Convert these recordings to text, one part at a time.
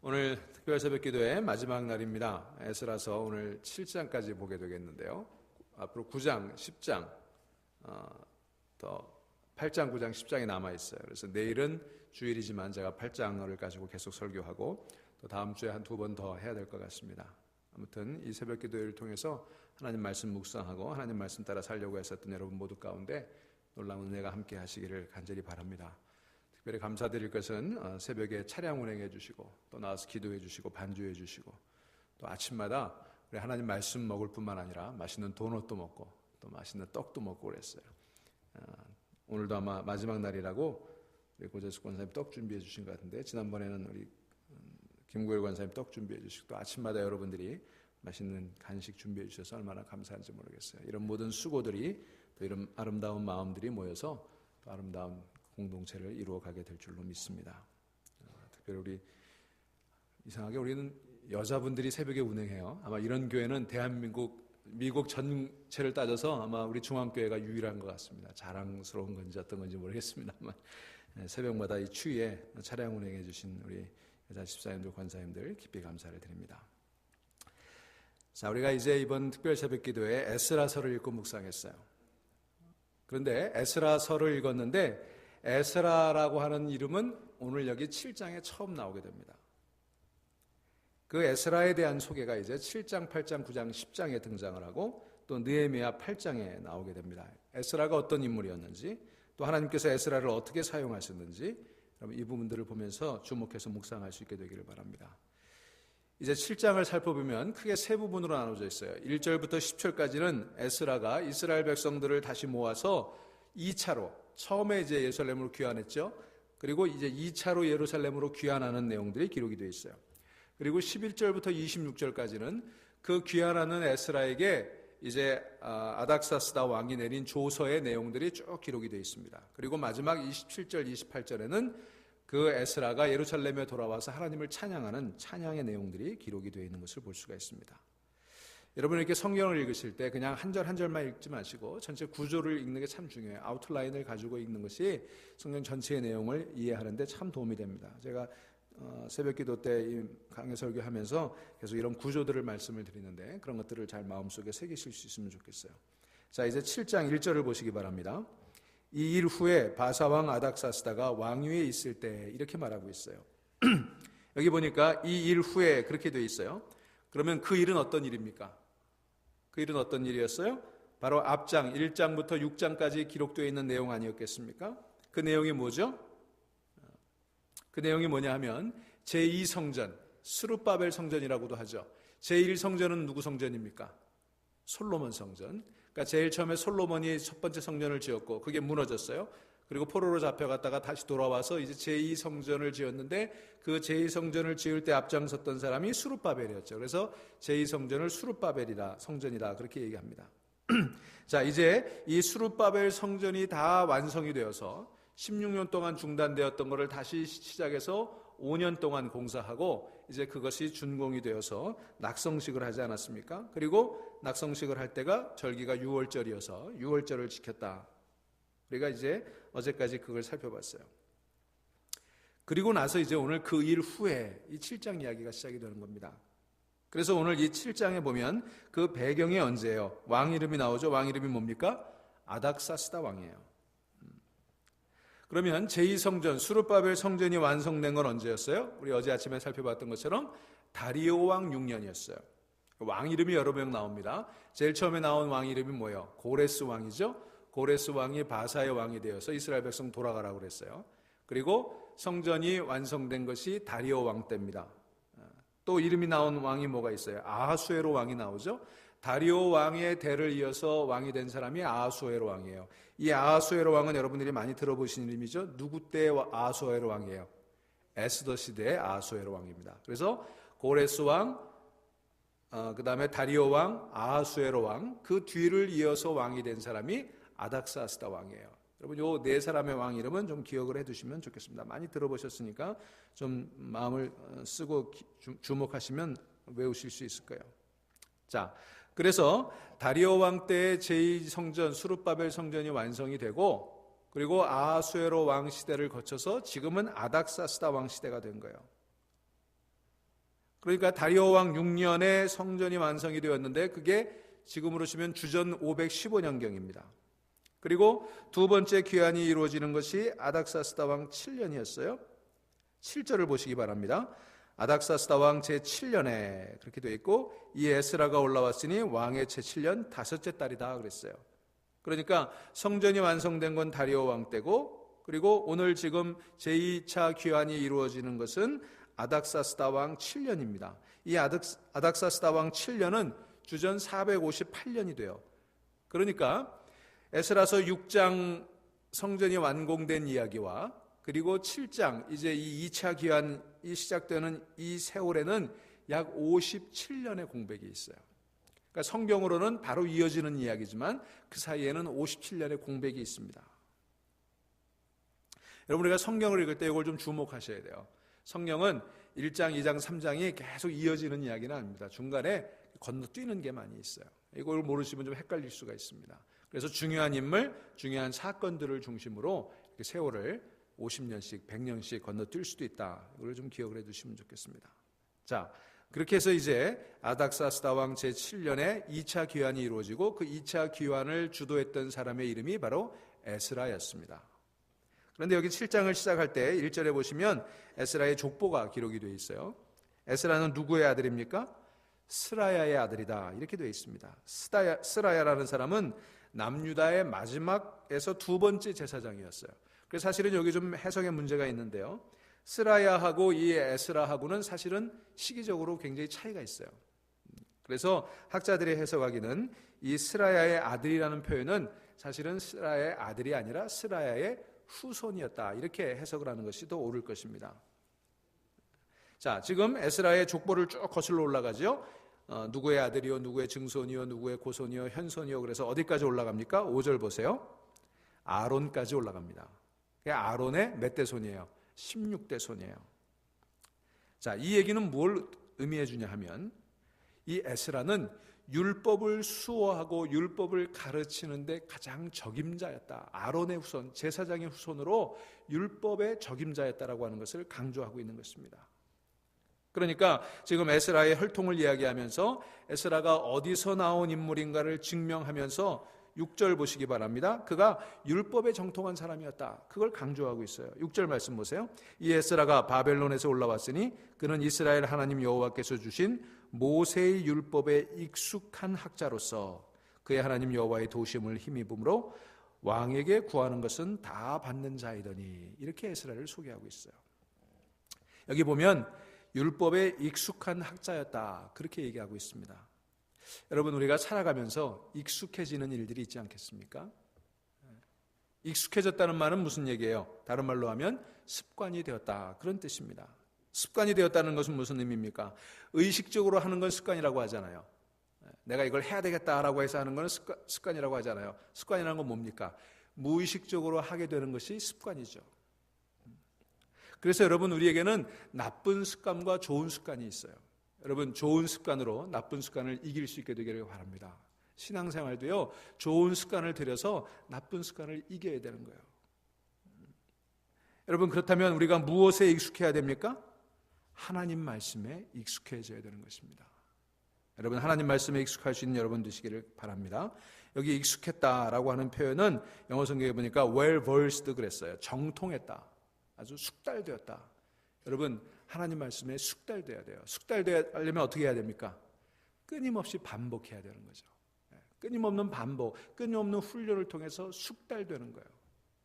오늘 특별 새벽 기도의 마지막 날입니다. 에스라서 오늘 7장까지 보게 되겠는데요. 앞으로 9장, 10장, 더 8장, 9장, 10장이 남아있어요. 그래서 내일은 주일이지만 제가 8장을 가지고 계속 설교하고 또 다음 주에 한 2번 더 해야 될 것 같습니다. 아무튼 이 새벽 기도를 통해서 하나님 말씀 묵상하고 하나님 말씀 따라 살려고 했었던 여러분 모두 가운데 놀라운 은혜가 함께 하시기를 간절히 바랍니다. 특별히 감사드릴 것은 새벽에 차량 운행해 주시고 또 나와서 기도해 주시고 반주해 주시고 또 아침마다 우리 하나님 말씀 먹을 뿐만 아니라 맛있는 도넛도 먹고 또 맛있는 떡도 먹고 그랬어요. 오늘도 아마 마지막 날이라고 우리 고재숙 권사님 떡 준비해 주신 것 같은데 지난번에는 우리 김구일 권사님 떡 준비해 주시고 또 아침마다 여러분들이 맛있는 간식 준비해 주셔서 얼마나 감사한지 모르겠어요. 이런 모든 수고들이 또 이런 아름다운 마음들이 모여서 또 아름다운 공동체를 이루어가게 될 줄로 믿습니다. 특별히 우리 이상하게 우리는 여자분들이 새벽에 운행해요. 아마 이런 교회는 미국 전체를 따져서 아마 우리 중앙교회가 유일한 것 같습니다. 자랑스러운 건지 어떤 건지 모르겠습니다만 새벽마다 이 추위에 차량 운행해 주신 우리 여자 집사님들, 권사님들 깊이 감사를 드립니다. 자, 우리가 이제 이번 특별 새벽 기도에 에스라서를 읽고 묵상했어요. 그런데 에스라서를 읽었는데 에스라라고 하는 이름은 오늘 여기 7장에 처음 나오게 됩니다. 그 에스라에 대한 소개가 이제 7장, 8장, 9장, 10장에 등장을 하고 또 느헤미야 8장에 나오게 됩니다. 에스라가 어떤 인물이었는지 또 하나님께서 에스라를 어떻게 사용하셨는지 이 부분들을 보면서 주목해서 묵상할 수 있게 되기를 바랍니다. 이제 7장을 살펴보면 크게 세 부분으로 나눠져 있어요. 1절부터 10절까지는 에스라가 이스라엘 백성들을 다시 모아서 2차로 처음에 이제 예루살렘으로 귀환했죠. 그리고 이제 2차로 예루살렘으로 귀환하는 내용들이 기록이 되어 있어요. 그리고 11절부터 26절까지는 그 귀환하는 에스라에게 이제 아닥사스다 왕이 내린 조서의 내용들이 쭉 기록이 되어 있습니다. 그리고 마지막 27절, 28절에는 그 에스라가 예루살렘에 돌아와서 하나님을 찬양하는 찬양의 내용들이 기록이 되어 있는 것을 볼 수가 있습니다. 여러분 이렇게 성경을 읽으실 때 그냥 한 절 한 절만 읽지 마시고 전체 구조를 읽는 게 참 중요해요. 아웃라인을 가지고 읽는 것이 성경 전체의 내용을 이해하는 데 참 도움이 됩니다. 제가 새벽 기도 때 이 강해 설교하면서 계속 이런 구조들을 말씀을 드리는데 그런 것들을 잘 마음속에 새기실 수 있으면 좋겠어요. 자, 이제 7장 1절을 보시기 바랍니다. 이 일 후에 바사왕 아닥사스다가 왕위에 있을 때 이렇게 말하고 있어요. 여기 보니까 이 일 후에 그렇게 되어 있어요. 그러면 그 일은 어떤 일입니까? 그 일은 어떤 일이었어요? 바로 앞장 1장부터 6장까지 기록되어 있는 내용 아니었겠습니까? 그 내용이 뭐죠? 그 내용이 뭐냐 하면 제2성전, 스룹바벨 성전이라고도 하죠. 제1성전은 누구 성전입니까? 솔로몬 성전. 그러니까 제일 처음에 솔로몬이 첫 번째 성전을 지었고 그게 무너졌어요. 그리고 포로로 잡혀갔다가 다시 돌아와서 이제 제2성전을 지었는데 그 제2성전을 지을 때 앞장섰던 사람이 스룹바벨이었죠. 그래서 제2성전을 스룹바벨이다, 성전이다 그렇게 얘기합니다. 자, 이제 이 스룹바벨 성전이 다 완성이 되어서 16년 동안 중단되었던 것을 다시 시작해서 5년 동안 공사하고 이제 그것이 준공이 되어서 낙성식을 하지 않았습니까? 그리고 낙성식을 할 때가 절기가 6월절이어서 6월절을 지켰다. 우리가 이제 어제까지 그걸 살펴봤어요. 그리고 나서 이제 오늘 그 일 후에 이 7장 이야기가 시작이 되는 겁니다. 그래서 오늘 이 7장에 보면 그 배경이 언제예요? 왕 이름이 나오죠. 왕 이름이 뭡니까? 아닥사스다 왕이에요. 그러면 제2성전 수룹바벨 성전이 완성된 건 언제였어요? 우리 어제 아침에 살펴봤던 것처럼 다리오 왕 6년이었어요. 왕 이름이 여러 명 나옵니다. 제일 처음에 나온 왕 이름이 뭐예요? 고레스 왕이죠. 고레스 왕이 바사의 왕이 되어서 이스라엘 백성 돌아가라고 그랬어요. 그리고 성전이 완성된 것이 다리오 왕 때입니다. 또 이름이 나온 왕이 뭐가 있어요? 아하수에로 왕이 나오죠. 다리오 왕의 대를 이어서 왕이 된 사람이 아하수에로 왕이에요. 이 아하수에로 왕은 여러분들이 많이 들어보신 이름이죠. 누구 때의 아하수에로 왕이에요? 에스더 시대의 아하수에로 왕입니다. 그래서 고레스 왕, 그 다음에 다리오 왕, 아하수에로 왕, 그 뒤를 이어서 왕이 된 사람이 아닥사스다 왕이에요. 여러분 요 네 사람의 왕 이름은 좀 기억을 해두시면 좋겠습니다. 많이 들어보셨으니까 좀 마음을 쓰고 주목하시면 외우실 수 있을 거예요. 자, 그래서 다리오 왕 때의 제2성전 수룹바벨 성전이 완성이 되고 그리고 아하수에로 왕 시대를 거쳐서 지금은 아닥사스다 왕 시대가 된 거예요. 그러니까 다리오 왕 6년에 성전이 완성이 되었는데 그게 지금으로 치면 주전 515년경입니다. 그리고 두 번째 귀환이 이루어지는 것이 아닥사스다 왕 7년이었어요. 7절을 보시기 바랍니다. 아닥사스다 왕 제7년에 그렇게 되어 있고 이 에스라가 올라왔으니 왕의 제7년 다섯째 달이다 그랬어요. 그러니까 성전이 완성된 건 다리오 왕 때고, 그리고 오늘 지금 제2차 귀환이 이루어지는 것은 아닥사스다 왕 7년입니다. 이 아닥사스다 왕 7년은 주전 458년이 돼요. 그러니까 에스라서 6장 성전이 완공된 이야기와 그리고 7장 이제 이 2차 귀환이 시작되는 이 세월에는 약 57년의 공백이 있어요. 그러니까 성경으로는 바로 이어지는 이야기지만 그 사이에는 57년의 공백이 있습니다. 여러분, 우리가 성경을 읽을 때 이걸 좀 주목하셔야 돼요. 성경은 1장, 2장, 3장이 계속 이어지는 이야기는 아닙니다. 중간에 건너뛰는 게 많이 있어요. 이걸 모르시면 좀 헷갈릴 수가 있습니다. 그래서 중요한 인물, 중요한 사건들을 중심으로 이렇게 세월을 50년씩, 100년씩 건너뛸 수도 있다. 이걸 좀 기억을 해두시면 좋겠습니다. 자, 그렇게 해서 이제 아닥사스다 왕 제7년에 2차 귀환이 이루어지고 그 2차 귀환을 주도했던 사람의 이름이 바로 에스라였습니다. 그런데 여기 7장을 시작할 때 1절에 보시면 에스라의 족보가 기록이 되어 있어요. 에스라는 누구의 아들입니까? 스라야의 아들이다 이렇게 되어 있습니다. 스라야라는 사람은 남유다의 마지막에서 두 번째 제사장이었어요. 그래서 사실은 여기 좀 해석의 문제가 있는데요. 스라야하고 이 에스라하고는 사실은 시기적으로 굉장히 차이가 있어요. 그래서 학자들이 해석하기는 이 스라야의 아들이라는 표현은 사실은 스라야의 아들이 아니라 스라야의 후손이었다 이렇게 해석을 하는 것이 더 옳을 것입니다. 자, 지금 에스라의 족보를 쭉 거슬러 올라가죠. 누구의 아들이요, 누구의 증손이요, 누구의 고손이요, 현손이요. 그래서 어디까지 올라갑니까? 5절 보세요. 아론까지 올라갑니다. 아론의 몇 대 손이에요? 16대 손이에요. 자, 이 얘기는 뭘 의미해 주냐 하면 이 에스라는 율법을 수호하고 율법을 가르치는데 가장 적임자였다. 아론의 후손, 제사장의 후손으로 율법의 적임자였다라고 하는 것을 강조하고 있는 것입니다. 그러니까 지금 에스라의 혈통을 이야기하면서 에스라가 어디서 나온 인물인가를 증명하면서 6절 보시기 바랍니다. 그가 율법에 정통한 사람이었다. 그걸 강조하고 있어요. 6절 말씀 보세요. 이 에스라가 바벨론에서 올라왔으니 그는 이스라엘 하나님 여호와께서 주신 모세의 율법에 익숙한 학자로서 그의 하나님 여호와의 도심을 힘입음으로 왕에게 구하는 것은 다 받는 자이더니 이렇게 에스라를 소개하고 있어요. 여기 보면 율법에 익숙한 학자였다 그렇게 얘기하고 있습니다. 여러분, 우리가 살아가면서 익숙해지는 일들이 있지 않겠습니까? 익숙해졌다는 말은 무슨 얘기예요? 다른 말로 하면 습관이 되었다 그런 뜻입니다. 습관이 되었다는 것은 무슨 의미입니까? 의식적으로 하는 건 습관이라고 하잖아요. 내가 이걸 해야 되겠다라고 해서 하는 건 습관이라고 하잖아요. 습관이라는 건 뭡니까? 무의식적으로 하게 되는 것이 습관이죠. 그래서 여러분, 우리에게는 나쁜 습관과 좋은 습관이 있어요. 여러분, 좋은 습관으로 나쁜 습관을 이길 수 있게 되기를 바랍니다. 신앙생활도요, 좋은 습관을 들여서 나쁜 습관을 이겨야 되는 거예요. 여러분, 그렇다면 우리가 무엇에 익숙해야 됩니까? 하나님 말씀에 익숙해져야 되는 것입니다. 여러분, 하나님 말씀에 익숙할 수 있는 여러분 되시기를 바랍니다. 여기 익숙했다라고 하는 표현은 영어 성경에 보니까 well versed 그랬어요. 정통했다. 아주 숙달되었다. 여러분, 하나님 말씀에 숙달되어야 돼요. 숙달되려면 어떻게 해야 됩니까? 끊임없이 반복해야 되는 거죠. 끊임없는 반복, 끊임없는 훈련을 통해서 숙달되는 거예요.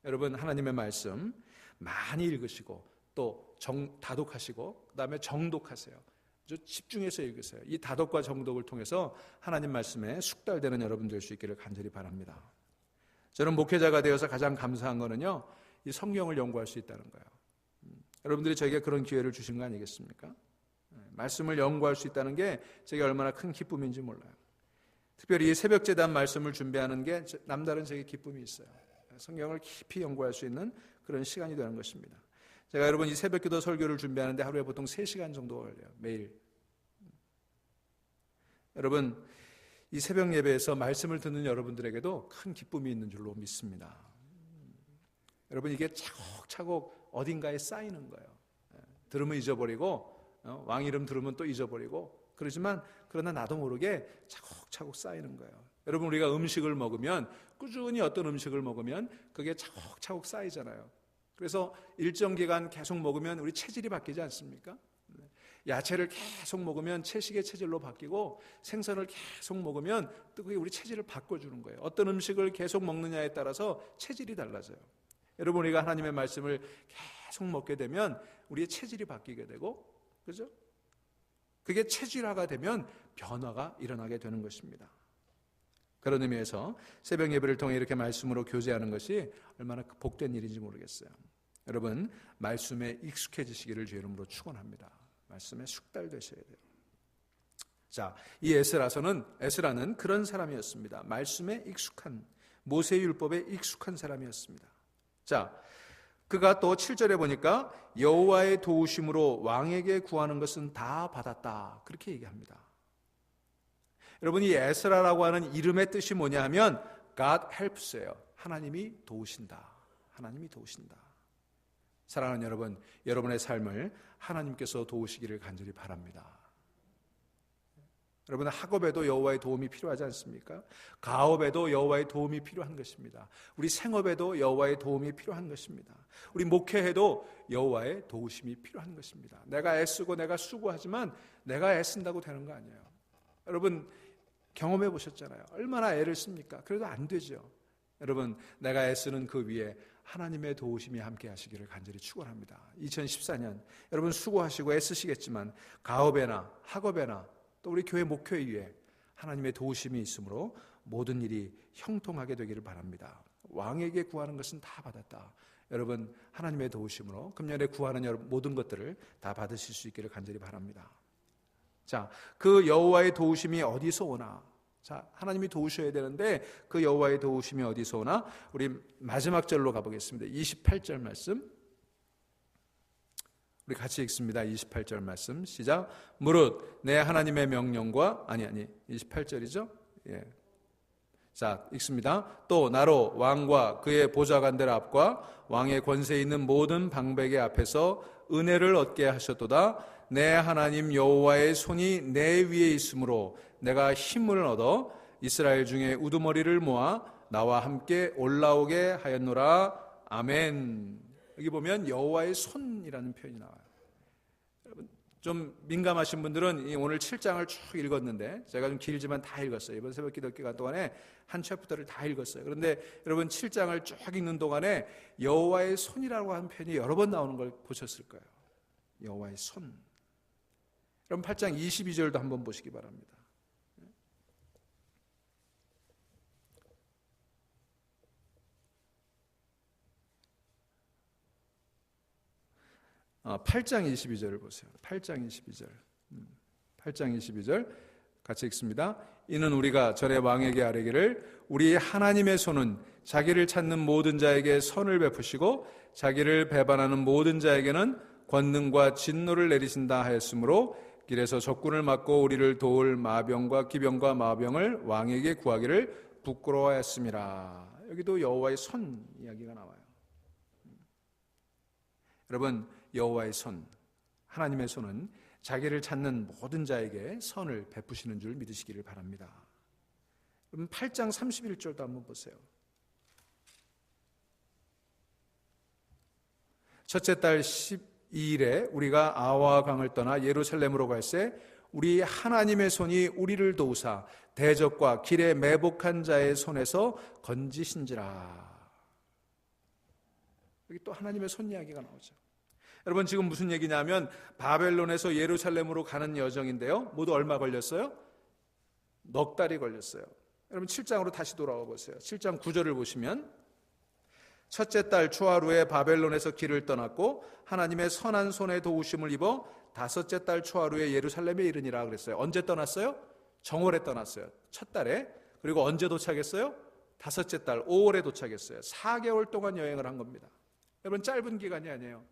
여러분, 하나님의 말씀 많이 읽으시고 또 다독하시고 그 다음에 정독하세요. 아주 집중해서 읽으세요. 이 다독과 정독을 통해서 하나님 말씀에 숙달되는 여러분 될 수 있기를 간절히 바랍니다. 저는 목회자가 되어서 가장 감사한 거는요, 이 성경을 연구할 수 있다는 거예요. 여러분들이 저에게 그런 기회를 주신 거 아니겠습니까? 말씀을 연구할 수 있다는 게 제게 얼마나 큰 기쁨인지 몰라요. 특별히 이 새벽제단 말씀을 준비하는 게 남다른 제게 기쁨이 있어요. 성경을 깊이 연구할 수 있는 그런 시간이 되는 것입니다. 제가 여러분 이 새벽기도 설교를 준비하는데 하루에 보통 3시간 정도 걸려요. 매일. 여러분, 이 새벽 예배에서 말씀을 듣는 여러분들에게도 큰 기쁨이 있는 줄로 믿습니다. 여러분, 이게 차곡차곡 어딘가에 쌓이는 거예요. 들으면 잊어버리고 왕 이름 들으면 또 잊어버리고 그러지만 그러나 나도 모르게 차곡차곡 쌓이는 거예요. 여러분 우리가 음식을 먹으면 꾸준히 어떤 음식을 먹으면 그게 차곡차곡 쌓이잖아요. 그래서 일정 기간 계속 먹으면 우리 체질이 바뀌지 않습니까? 야채를 계속 먹으면 채식의 체질로 바뀌고 생선을 계속 먹으면 또 그게 우리 체질을 바꿔주는 거예요. 어떤 음식을 계속 먹느냐에 따라서 체질이 달라져요. 여러분 우리가 하나님의 말씀을 계속 먹게 되면 우리의 체질이 바뀌게 되고 그죠? 그게 체질화가 되면 변화가 일어나게 되는 것입니다. 그런 의미에서 새벽 예배를 통해 이렇게 말씀으로 교제하는 것이 얼마나 복된 일인지 모르겠어요. 여러분 말씀에 익숙해지시기를 주의 이름으로 축원합니다. 말씀에 숙달되셔야 돼요. 자, 이 에스라는 그런 사람이었습니다. 말씀에 익숙한, 모세의 율법에 익숙한 사람이었습니다. 자, 그가 또 7절에 보니까 여호와의 도우심으로 왕에게 구하는 것은 다 받았다. 그렇게 얘기합니다. 여러분 이 에스라라고 하는 이름의 뜻이 뭐냐 하면 God helps예요. 하나님이 도우신다. 하나님이 도우신다. 사랑하는 여러분, 여러분의 삶을 하나님께서 도우시기를 간절히 바랍니다. 여러분 학업에도 여호와의 도움이 필요하지 않습니까? 가업에도 여호와의 도움이 필요한 것입니다. 우리 생업에도 여호와의 도움이 필요한 것입니다. 우리 목회에도 여호와의 도우심이 필요한 것입니다. 내가 애쓰고 내가 수고하지만 내가 애쓴다고 되는 거 아니에요. 여러분 경험해 보셨잖아요. 얼마나 애를 씁니까? 그래도 안 되죠. 여러분 내가 애쓰는 그 위에 하나님의 도우심이 함께 하시기를 간절히 축원합니다. 2014년 여러분 수고하시고 애쓰시겠지만 가업에나 학업에나 또 우리 교회 목회 위에 하나님의 도우심이 있으므로 모든 일이 형통하게 되기를 바랍니다. 왕에게 구하는 것은 다 받았다. 여러분 하나님의 도우심으로 금년에 구하는 모든 것들을 다 받으실 수 있기를 간절히 바랍니다. 자, 그 여호와의 도우심이 어디서 오나? 자, 하나님이 도우셔야 되는데 그 여호와의 도우심이 어디서 오나? 우리 마지막 절로 가보겠습니다. 28절 말씀 우리 같이 읽습니다. 28절 말씀 시작. 무릇 내 하나님의 명령과 28절이죠. 예. 자, 읽습니다. 또 나로 왕과 그의 보좌관들 앞과 왕의 권세 있는 모든 방백의 앞에서 은혜를 얻게 하셨도다. 내 하나님 여호와의 손이 내 위에 있으므로 내가 힘을 얻어 이스라엘 중에 우두머리를 모아 나와 함께 올라오게 하였노라. 아멘. 여기 보면 여호와의 손이라는 표현이 나와요. 여러분 좀 민감하신 분들은 오늘 7장을 쭉 읽었는데 제가 좀 길지만 다 읽었어요. 이번 새벽 기도 기간 동안에 한 챕터를 다 읽었어요. 그런데 여러분 7장을 쭉 읽는 동안에 여호와의 손이라고 하는 표현이 여러 번 나오는 걸 보셨을 거예요. 여호와의 손. 그럼 8장 22절도 한번 보시기 바랍니다. 8장 22절을 보세요. 8장 22절. 8장 22절 같이 읽습니다. 이는 우리가 전에 왕에게 아뢰기를 우리 하나님의 손은 자기를 찾는 모든 자에게 선을 베푸시고 자기를 배반하는 모든 자에게는 권능과 진노를 내리신다 하였으므로 길에서 적군을 막고 우리를 도울 마병과 기병과 마병을 왕에게 구하기를 부끄러워하였습니다. 여기도 여호와의 손 이야기가 나와요. 여러분 여호와의 손, 하나님의 손은 자기를 찾는 모든 자에게 선을 베푸시는 줄 믿으시기를 바랍니다. 그럼 8장 31절도 한번 보세요. 첫째 달 12일에 우리가 아와 강을 떠나 예루살렘으로 갈새 우리 하나님의 손이 우리를 도우사 대적과 길에 매복한 자의 손에서 건지신지라. 여기 또 하나님의 손 이야기가 나오죠. 여러분 지금 무슨 얘기냐면 바벨론에서 예루살렘으로 가는 여정인데요. 모두 얼마 걸렸어요? 넉 달이 걸렸어요. 여러분 7장으로 다시 돌아와 보세요. 7장 9절을 보시면 첫째 달 초하루에 바벨론에서 길을 떠났고 하나님의 선한 손에 도우심을 입어 다섯째 달 초하루에 예루살렘에 이르니라 그랬어요. 언제 떠났어요? 정월에 떠났어요. 첫 달에. 그리고 언제 도착했어요? 다섯째 달 5월에 도착했어요. 4개월 동안 여행을 한 겁니다. 여러분 짧은 기간이 아니에요.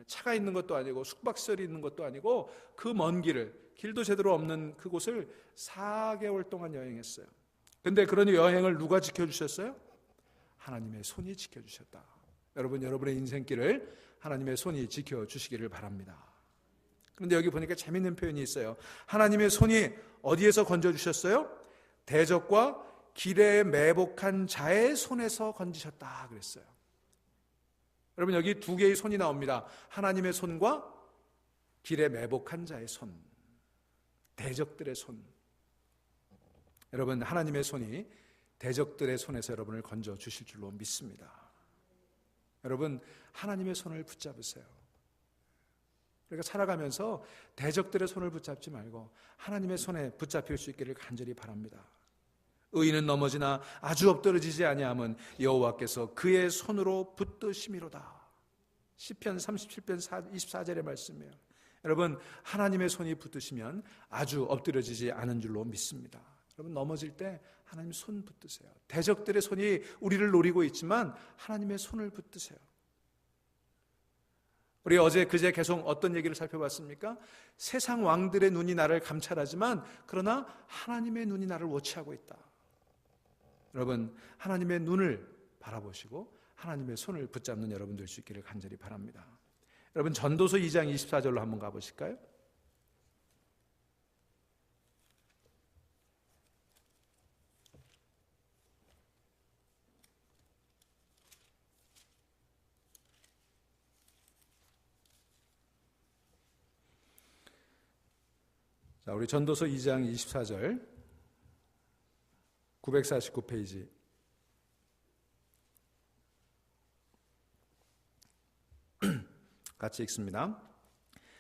차가 있는 것도 아니고 숙박시설이 있는 것도 아니고 그 먼 길도 제대로 없는 그곳을 4개월 동안 여행했어요. 근데 그런 여행을 누가 지켜주셨어요? 하나님의 손이 지켜주셨다. 여러분 여러분의 인생길을 하나님의 손이 지켜주시기를 바랍니다. 그런데 여기 보니까 재밌는 표현이 있어요. 하나님의 손이 어디에서 건져주셨어요? 대적과 길에 매복한 자의 손에서 건지셨다 그랬어요. 여러분, 여기 두 개의 손이 나옵니다. 하나님의 손과 길에 매복한 자의 손, 대적들의 손. 여러분, 하나님의 손이 대적들의 손에서 여러분을 건져 주실 줄로 믿습니다. 여러분, 하나님의 손을 붙잡으세요. 그러니까 살아가면서 대적들의 손을 붙잡지 말고 하나님의 손에 붙잡힐 수 있기를 간절히 바랍니다. 의인은 넘어지나 아주 엎드러지지 아니함은 여호와께서 그의 손으로 붙드심이로다. 시편 37편 24절의 말씀이에요. 여러분, 하나님의 손이 붙드시면 아주 엎드러지지 않은 줄로 믿습니다. 여러분, 넘어질 때 하나님 손 붙드세요. 대적들의 손이 우리를 노리고 있지만 하나님의 손을 붙드세요. 우리 어제 그제 계속 어떤 얘기를 살펴봤습니까? 세상 왕들의 눈이 나를 감찰하지만 그러나 하나님의 눈이 나를 워치하고 있다. 여러분, 하나님의 눈을 바라보시고 하나님의 손을 붙잡는 여러분 될 수 있기를 간절히 바랍니다. 여러분, 전도서 2장 24절로 한번 가보실까요? 자, 우리 전도서 2장 24절 949페이지. 같이 읽습니다.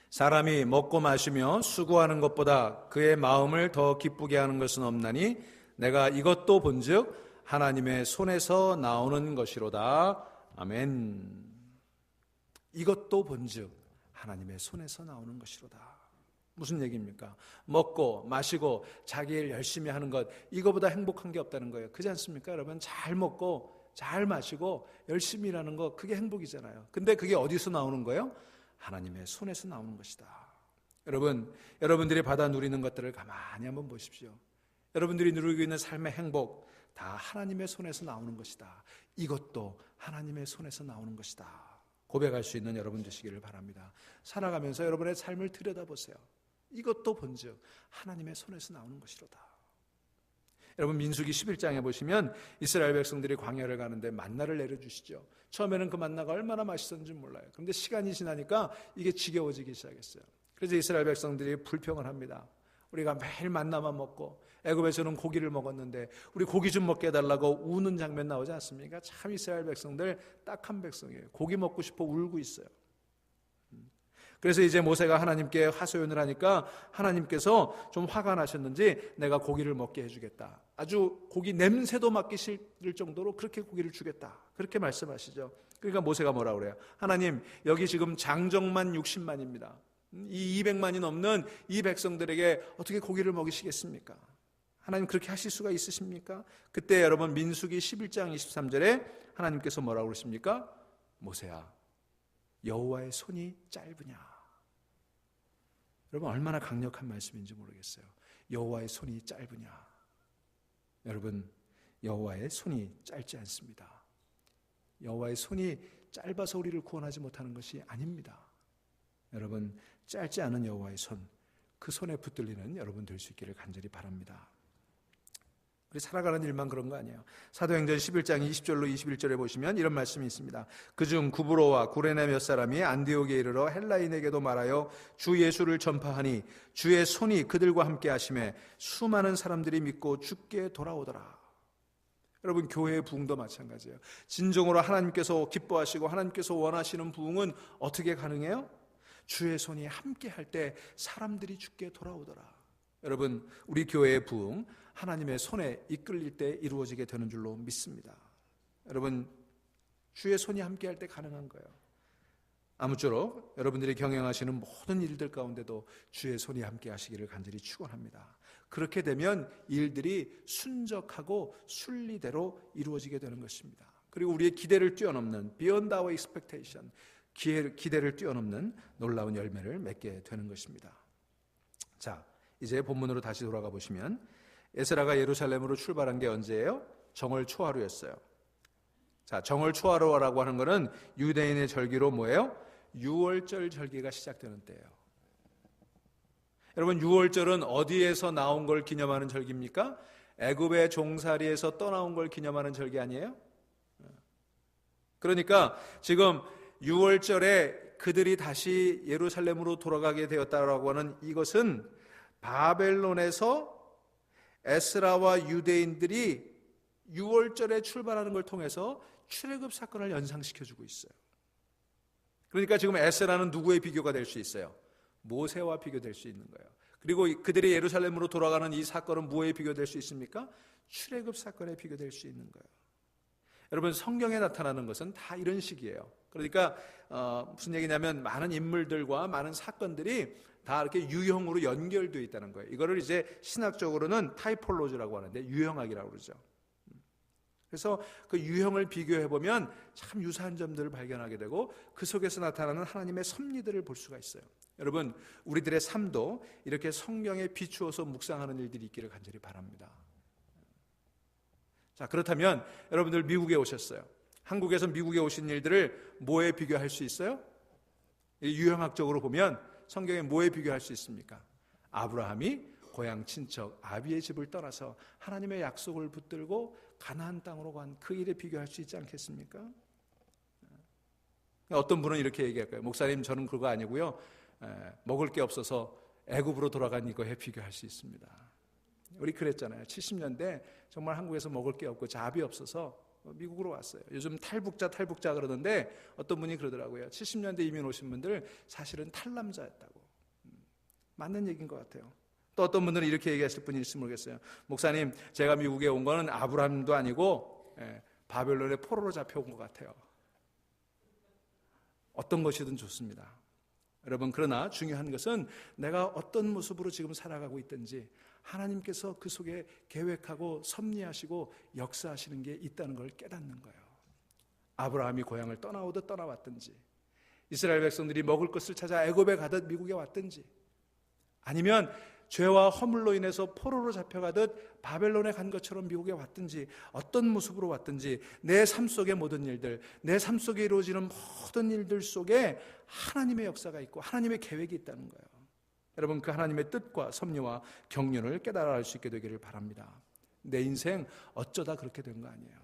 사람이 먹고 마시며 수고하는 것보다 그의 마음을 더 기쁘게 하는 것은 없나니 내가 이것도 본즉 하나님의 손에서 나오는 것이로다. 아멘. 이것도 본즉 하나님의 손에서 나오는 것이로다. 무슨 얘기입니까? 먹고 마시고 자기 일 열심히 하는 것, 이거보다 행복한 게 없다는 거예요. 그렇지 않습니까? 여러분, 잘 먹고 잘 마시고 열심히 일하는 거, 그게 행복이잖아요. 근데 그게 어디서 나오는 거예요? 하나님의 손에서 나오는 것이다. 여러분, 여러분들이 받아 누리는 것들을 가만히 한번 보십시오. 여러분들이 누리고 있는 삶의 행복 다 하나님의 손에서 나오는 것이다. 이것도 하나님의 손에서 나오는 것이다. 고백할 수 있는 여러분 되시기를 바랍니다. 살아가면서 여러분의 삶을 들여다보세요. 이것도 본즉 하나님의 손에서 나오는 것이로다. 여러분, 민수기 11장에 보시면 이스라엘 백성들이 광야를 가는데 만나를 내려주시죠. 처음에는 그 만나가 얼마나 맛있었는지 몰라요. 그런데 시간이 지나니까 이게 지겨워지기 시작했어요. 그래서 이스라엘 백성들이 불평을 합니다. 우리가 매일 만나만 먹고 애굽에서는 고기를 먹었는데 우리 고기 좀 먹게 해달라고 우는 장면 나오지 않습니까? 참 이스라엘 백성들 딱한 백성이에요. 고기 먹고 싶어 울고 있어요. 그래서 이제 모세가 하나님께 하소연을 하니까 하나님께서 좀 화가 나셨는지 내가 고기를 먹게 해주겠다. 아주 고기 냄새도 맡기 싫을 정도로 그렇게 고기를 주겠다. 그렇게 말씀하시죠. 그러니까 모세가 뭐라 그래요? 하나님, 여기 지금 장정만 60만입니다. 이 200만이 넘는 이 백성들에게 어떻게 고기를 먹이시겠습니까? 하나님, 그렇게 하실 수가 있으십니까? 그때 여러분, 민수기 11장 23절에 하나님께서 뭐라고 그러십니까? 모세야, 여호와의 손이 짧으냐? 여러분, 얼마나 강력한 말씀인지 모르겠어요. 여호와의 손이 짧으냐? 여러분, 여호와의 손이 짧지 않습니다. 여호와의 손이 짧아서 우리를 구원하지 못하는 것이 아닙니다. 여러분, 짧지 않은 여호와의 손, 그 손에 붙들리는 여러분 될 수 있기를 간절히 바랍니다. 우리 살아가는 일만 그런 거 아니에요. 사도행전 11장 20절로 21절에 보시면 이런 말씀이 있습니다. 그중 구브로와 구레네 몇 사람이 안디옥에 이르러 헬라인에게도 말하여 주 예수를 전파하니 주의 손이 그들과 함께 하심에 수많은 사람들이 믿고 주께 돌아오더라. 여러분, 교회의 부흥도 마찬가지예요. 진정으로 하나님께서 기뻐하시고 하나님께서 원하시는 부흥은 어떻게 가능해요? 주의 손이 함께 할 때 사람들이 주께 돌아오더라. 여러분, 우리 교회의 부흥, 하나님의 손에 이끌릴 때 이루어지게 되는 줄로 믿습니다. 여러분, 주의 손이 함께 할 때 가능한 거예요. 아무쪼록 여러분들이 경영하시는 모든 일들 가운데도 주의 손이 함께 하시기를 간절히 축원합니다. 그렇게 되면 일들이 순적하고 순리대로 이루어지게 되는 것입니다. 그리고 우리의 기대를 뛰어넘는 Beyond our expectation, 기대를 뛰어넘는 놀라운 열매를 맺게 되는 것입니다. 자, 이제 본문으로 다시 돌아가 보시면 에스라가 예루살렘으로 출발한 게 언제예요? 정월 초하루였어요. 자, 정월 초하루라고 하는 것은 유대인의 절기로 뭐예요? 유월절 절기가 시작되는 때예요. 여러분, 유월절은 어디에서 나온 걸 기념하는 절기입니까? 애굽의 종살이에서 떠나온 걸 기념하는 절기 아니에요? 그러니까 지금 유월절에 그들이 다시 예루살렘으로 돌아가게 되었다라고 하는 이것은 바벨론에서 에스라와 유대인들이 유월절에 출발하는 걸 통해서 출애굽 사건을 연상시켜주고 있어요. 그러니까 지금 에스라는 누구의 비교가 될 수 있어요? 모세와 비교될 수 있는 거예요. 그리고 그들이 예루살렘으로 돌아가는 이 사건은 무엇에 비교될 수 있습니까? 출애굽 사건에 비교될 수 있는 거예요. 여러분, 성경에 나타나는 것은 다 이런 식이에요. 그러니까 무슨 얘기냐면 많은 인물들과 많은 사건들이 다 이렇게 유형으로 연결되어 있다는 거예요. 이거를 이제 신학적으로는 타이폴로지라고 하는데 유형학이라고 그러죠. 그래서 그 유형을 비교해 보면 참 유사한 점들을 발견하게 되고 그 속에서 나타나는 하나님의 섭리들을 볼 수가 있어요. 여러분, 우리들의 삶도 이렇게 성경에 비추어서 묵상하는 일들이 있기를 간절히 바랍니다. 자, 그렇다면 여러분들 미국에 오셨어요. 한국에서 미국에 오신 일들을 뭐에 비교할 수 있어요? 유형학적으로 보면 성경에 뭐에 비교할 수 있습니까? 아브라함이 고향 친척 아비의 집을 떠나서 하나님의 약속을 붙들고 가나안 땅으로 간 그 일에 비교할 수 있지 않겠습니까? 어떤 분은 이렇게 얘기할 거예요. 목사님, 저는 그거 아니고요, 먹을 게 없어서 애굽으로 돌아간 이거에 비교할 수 있습니다. 우리 그랬잖아요. 70년대 정말 한국에서 먹을 게 없고 잡이 없어서 미국으로 왔어요. 요즘 탈북자 그러는데 어떤 분이 그러더라고요. 70년대 이민 오신 분들 사실은 탈남자였다고. 맞는 얘기인 것 같아요. 또 어떤 분들은 이렇게 얘기하실 분이 있을지 모르겠어요. 목사님, 제가 미국에 온 거는 아브라함도 아니고 바벨론의 포로로 잡혀온 것 같아요. 어떤 것이든 좋습니다. 여러분, 그러나 중요한 것은 내가 어떤 모습으로 지금 살아가고 있든지 하나님께서 그 속에 계획하고 섭리하시고 역사하시는 게 있다는 걸 깨닫는 거예요. 아브라함이 고향을 떠나오듯 떠나왔든지, 이스라엘 백성들이 먹을 것을 찾아 애굽에 가듯 미국에 왔든지, 아니면 죄와 허물로 인해서 포로로 잡혀가듯 바벨론에 간 것처럼 미국에 왔든지, 어떤 모습으로 왔든지 내 삶 속의 모든 일들, 내 삶 속에 이루어지는 모든 일들 속에 하나님의 역사가 있고 하나님의 계획이 있다는 거예요. 여러분, 그 하나님의 뜻과 섭리와 경륜을 깨달아 알 수 있게 되기를 바랍니다. 내 인생 어쩌다 그렇게 된 거 아니에요.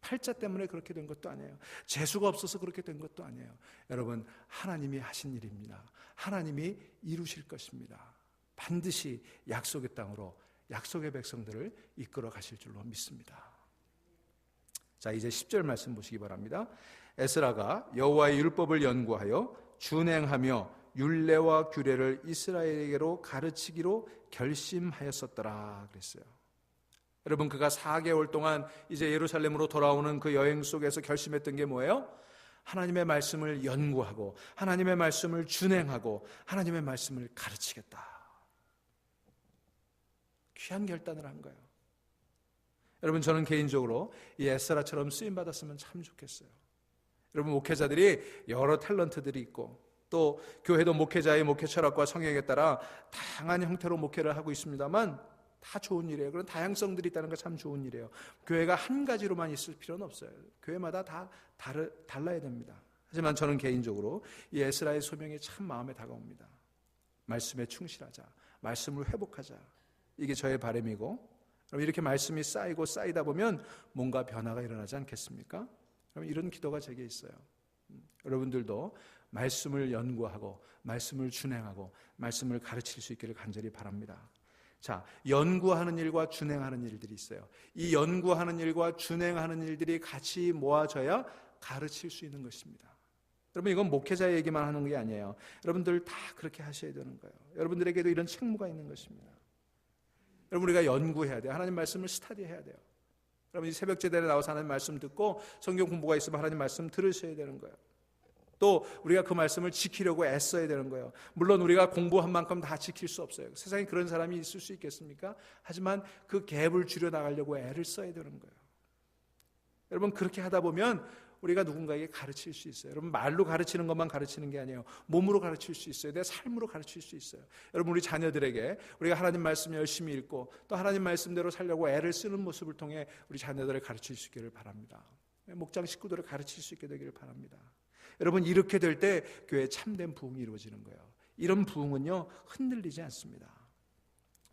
팔자 때문에 그렇게 된 것도 아니에요. 재수가 없어서 그렇게 된 것도 아니에요. 여러분, 하나님이 하신 일입니다. 하나님이 이루실 것입니다. 반드시 약속의 땅으로 약속의 백성들을 이끌어 가실 줄로 믿습니다. 자, 이제 10절 말씀 보시기 바랍니다. 에스라가 여호와의 율법을 연구하여 준행하며 율례와 규례를 이스라엘에게로 가르치기로 결심하였었더라 그랬어요. 여러분, 그가 4개월 동안 이제 예루살렘으로 돌아오는 그 여행 속에서 결심했던 게 뭐예요? 하나님의 말씀을 연구하고 하나님의 말씀을 준행하고 하나님의 말씀을 가르치겠다. 귀한 결단을 한 거예요. 여러분, 저는 개인적으로 이 에스라처럼 쓰임받았으면 참 좋겠어요. 여러분, 목회자들이 여러 탤런트들이 있고 또 교회도 목회자의 목회 철학과 성향에 따라 다양한 형태로 목회를 하고 있습니다만 다 좋은 일이에요. 그런 다양성들이 있다는 거 참 좋은 일이에요. 교회가 한 가지로만 있을 필요는 없어요. 교회마다 다 달라야 됩니다. 하지만 저는 개인적으로 이 에스라의 소명이 참 마음에 다가옵니다. 말씀에 충실하자, 말씀을 회복하자, 이게 저의 바람이고, 그럼 이렇게 말씀이 쌓이다 보면 뭔가 변화가 일어나지 않겠습니까? 그럼 이런 기도가 제게 있어요. 여러분들도 말씀을 연구하고 말씀을 준행하고 말씀을 가르칠 수 있기를 간절히 바랍니다. 자, 연구하는 일과 준행하는 일들이 있어요. 이 연구하는 일과 준행하는 일들이 같이 모아져야 가르칠 수 있는 것입니다. 여러분, 이건 목회자 얘기만 하는 게 아니에요. 여러분들 다 그렇게 하셔야 되는 거예요. 여러분들에게도 이런 책무가 있는 것입니다. 여러분, 우리가 연구해야 돼요. 하나님 말씀을 스터디해야 돼요. 여러분, 이 새벽 제대에 나와서 하나님 말씀 듣고 성경 공부가 있으면 하나님 말씀 들으셔야 되는 거예요. 또 우리가 그 말씀을 지키려고 애써야 되는 거예요. 물론 우리가 공부한 만큼 다 지킬 수 없어요. 세상에 그런 사람이 있을 수 있겠습니까? 하지만 그 갭을 줄여나가려고 애를 써야 되는 거예요. 여러분, 그렇게 하다 보면 우리가 누군가에게 가르칠 수 있어요. 여러분, 말로 가르치는 것만 가르치는 게 아니에요. 몸으로 가르칠 수 있어요. 내 삶으로 가르칠 수 있어요. 여러분, 우리 자녀들에게 우리가 하나님 말씀 열심히 읽고 또 하나님 말씀대로 살려고 애를 쓰는 모습을 통해 우리 자녀들을 가르칠 수 있기를 바랍니다. 목장 식구들을 가르칠 수 있게 되기를 바랍니다. 여러분, 이렇게 될 때 교회에 참된 부흥이 이루어지는 거예요. 이런 부흥은요 흔들리지 않습니다.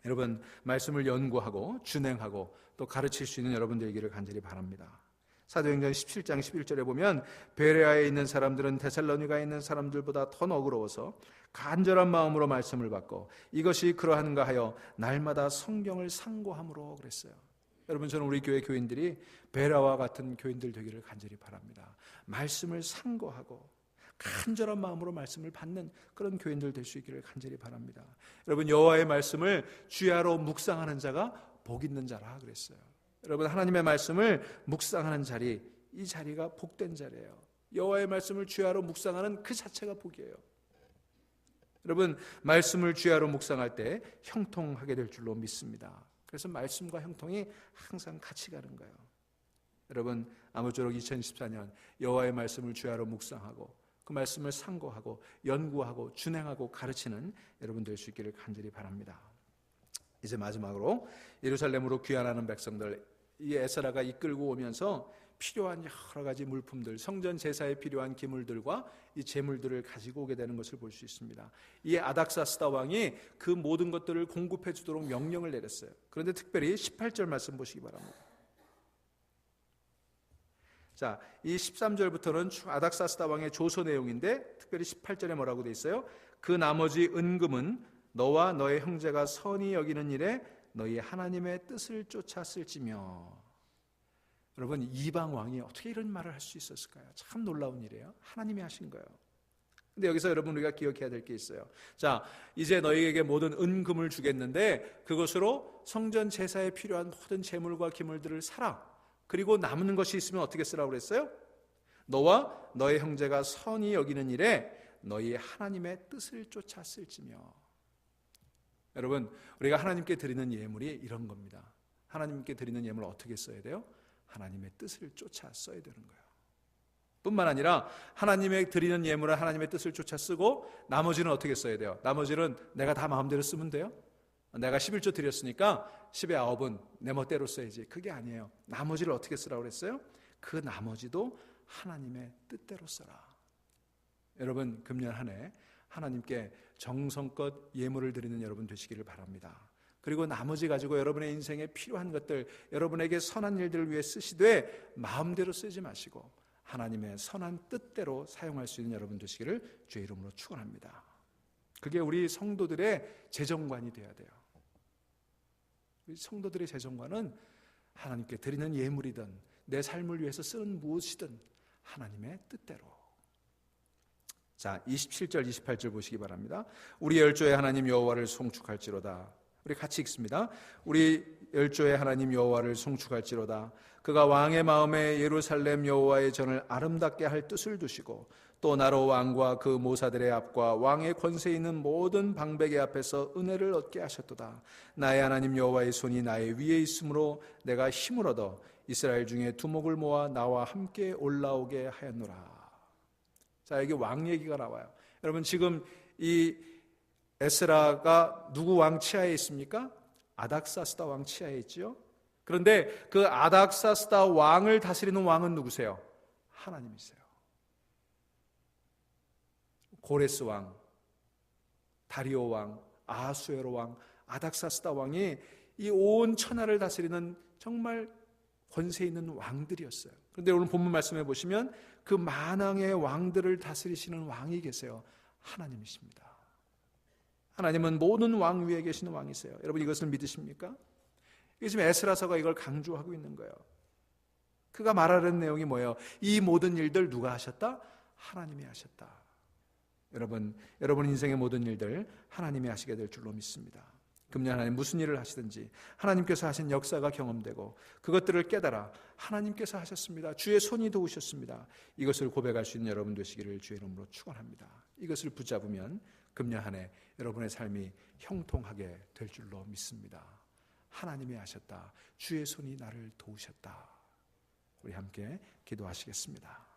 여러분, 말씀을 연구하고 준행하고 또 가르칠 수 있는 여러분 되기를 간절히 바랍니다. 사도행전 17장 11절에 보면 베레아에 있는 사람들은 데살로니가에 있는 사람들보다 더 너그러워서 간절한 마음으로 말씀을 받고 이것이 그러한가 하여 날마다 성경을 상고함으로 그랬어요. 여러분, 저는 우리 교회 교인들이 베레아와 같은 교인들 되기를 간절히 바랍니다. 말씀을 상고하고 간절한 마음으로 말씀을 받는 그런 교인들 될 수 있기를 간절히 바랍니다. 여러분, 여호와의 말씀을 주야로 묵상하는 자가 복 있는 자라 그랬어요. 여러분, 하나님의 말씀을 묵상하는 자리, 이 자리가 복된 자리예요. 여호와의 말씀을 주야로 묵상하는 그 자체가 복이에요. 여러분, 말씀을 주야로 묵상할 때 형통하게 될 줄로 믿습니다. 그래서 말씀과 형통이 항상 같이 가는 거예요. 여러분, 아무쪼록 2014년 여호와의 말씀을 주야로 묵상하고 그 말씀을 상고하고 연구하고 준행하고 가르치는 여러분 될 수 있기를 간절히 바랍니다. 이제 마지막으로 예루살렘으로 귀환하는 백성들, 이 에스라가 이끌고 오면서 필요한 여러 가지 물품들, 성전 제사에 필요한 기물들과 이 제물들을 가지고 오게 되는 것을 볼 수 있습니다. 이 아닥사스다 왕이 그 모든 것들을 공급해 주도록 명령을 내렸어요. 그런데 특별히 18절 말씀 보시기 바랍니다. 자, 이 13절부터는 아닥사스다 왕의 조서 내용인데 특별히 18절에 뭐라고 돼 있어요? 그 나머지 은금은 너와 너의 형제가 선히 여기는 일에 너희 하나님의 뜻을 쫓아 쓸지며. 여러분, 이방 왕이 어떻게 이런 말을 할 수 있었을까요? 참 놀라운 일이에요. 하나님이 하신 거예요. 근데 여기서 여러분 우리가 기억해야 될 게 있어요. 자, 이제 너희에게 모든 은금을 주겠는데 그것으로 성전 제사에 필요한 모든 제물과 기물들을 사라. 그리고 남는 것이 있으면 어떻게 쓰라고 그랬어요? 너와 너의 형제가 선히 여기는 일에 너희 하나님의 뜻을 쫓아 쓸지며. 여러분, 우리가 하나님께 드리는 예물이 이런 겁니다. 하나님께 드리는 예물을 어떻게 써야 돼요? 하나님의 뜻을 쫓아 써야 되는 거예요. 뿐만 아니라 하나님의 드리는 예물은 하나님의 뜻을 쫓아 쓰고 나머지는 어떻게 써야 돼요? 나머지는 내가 다 마음대로 쓰면 돼요? 내가 11조 드렸으니까 10의 9은 내 멋대로 써야지. 그게 아니에요. 나머지를 어떻게 쓰라고 그랬어요? 그 나머지도 하나님의 뜻대로 써라. 여러분, 금년 한 해 하나님께 정성껏 예물을 드리는 여러분 되시기를 바랍니다. 그리고 나머지 가지고 여러분의 인생에 필요한 것들, 여러분에게 선한 일들을 위해 쓰시되 마음대로 쓰지 마시고 하나님의 선한 뜻대로 사용할 수 있는 여러분 되시기를 주의 이름으로 축원합니다. 그게 우리 성도들의 재정관이 되어야 돼요. 우리 성도들의 재정관은 하나님께 드리는 예물이든 내 삶을 위해서 쓰는 무엇이든 하나님의 뜻대로. 자, 27절 28절 보시기 바랍니다. 우리 열조의 하나님 여호와를 송축할지로다. 우리 같이 읽습니다. 우리 열조의 하나님 여호와를 송축할지로다. 그가 왕의 마음에 예루살렘 여호와의 전을 아름답게 할 뜻을 두시고 또 나로 왕과 그 모사들의 앞과 왕의 권세 있는 모든 방백의 앞에서 은혜를 얻게 하셨도다. 나의 하나님 여호와의 손이 나의 위에 있으므로 내가 힘을 얻어 이스라엘 중에 두목을 모아 나와 함께 올라오게 하였노라. 자, 여기 왕 얘기가 나와요. 여러분, 지금 이 에스라가 누구 왕 치하에 있습니까? 아닥사스다 왕 치하에 있죠. 그런데 그 아닥사스다 왕을 다스리는 왕은 누구세요? 하나님이세요. 고레스 왕, 다리오 왕, 아하수에로 왕, 아닥사스다 왕이 이 온 천하를 다스리는 정말 권세 있는 왕들이었어요. 그런데 오늘 본문 말씀해 보시면 그 만왕의 왕들을 다스리시는 왕이 계세요. 하나님이십니다. 하나님은 모든 왕 위에 계시는 왕이세요. 여러분, 이것을 믿으십니까? 이게 지금 에스라서가 이걸 강조하고 있는 거예요. 그가 말하는 내용이 뭐예요? 이 모든 일들 누가 하셨다? 하나님이 하셨다. 여러분 인생의 모든 일들 하나님이 하시게 될 줄로 믿습니다. 금년 하나님 무슨 일을 하시든지 하나님께서 하신 역사가 경험되고 그것들을 깨달아 하나님께서 하셨습니다. 주의 손이 도우셨습니다. 이것을 고백할 수 있는 여러분 되시기를 주의 이름으로 축원합니다. 이것을 붙잡으면 금년 한 해 여러분의 삶이 형통하게 될 줄로 믿습니다. 하나님이 하셨다. 주의 손이 나를 도우셨다. 우리 함께 기도하시겠습니다.